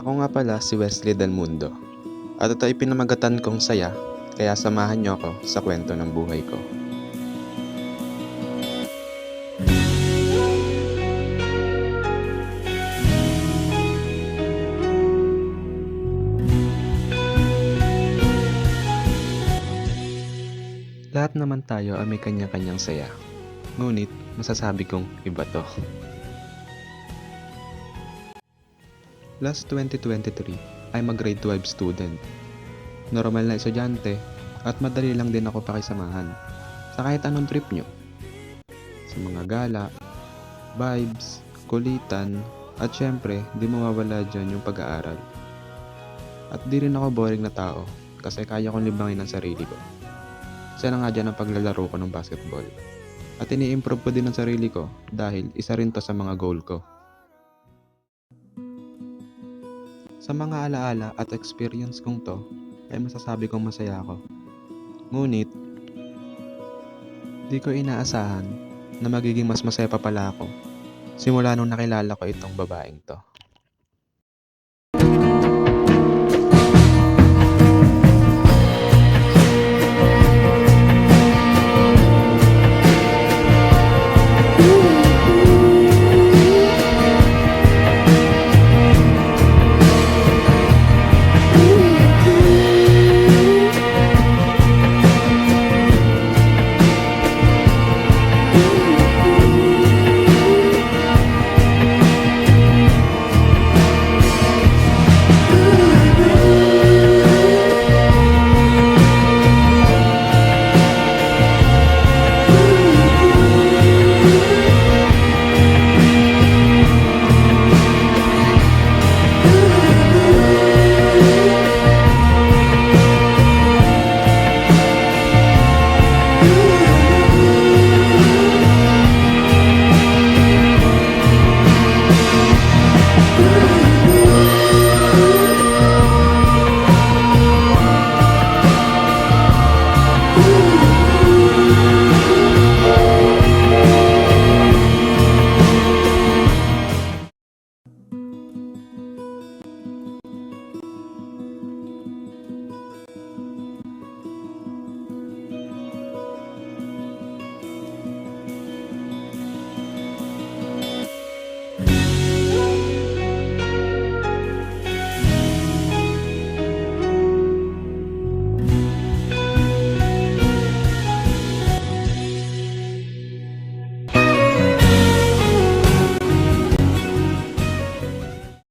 Ako nga pala si Wesley Del Mundo at ito ay pinamagatan kong saya, kaya samahan niyo ako sa kwento ng buhay ko. Lahat naman tayo ay may kanya-kanyang saya, ngunit masasabi kong iba to. Last 2023 ay mag-grade 12 student. Normal na estudyante at madali lang din ako pakisamahan sa kahit anong trip nyo. Sa mga gala, vibes, kulitan, at syempre di mawawala dyan yung pag-aaral. At di rin ako boring na tao kasi kaya kong libangin ang sarili ko. Isa na nga dyan ang paglalaro ko ng basketball. At ini-improve ko din ang sarili ko dahil isa rin to sa mga goal ko. Sa mga alaala at experience kong to, ay masasabi kong masaya ako. Ngunit, di ko inaasahan na magiging mas masaya pa pala ako simula nung nakilala ko itong babaeng to.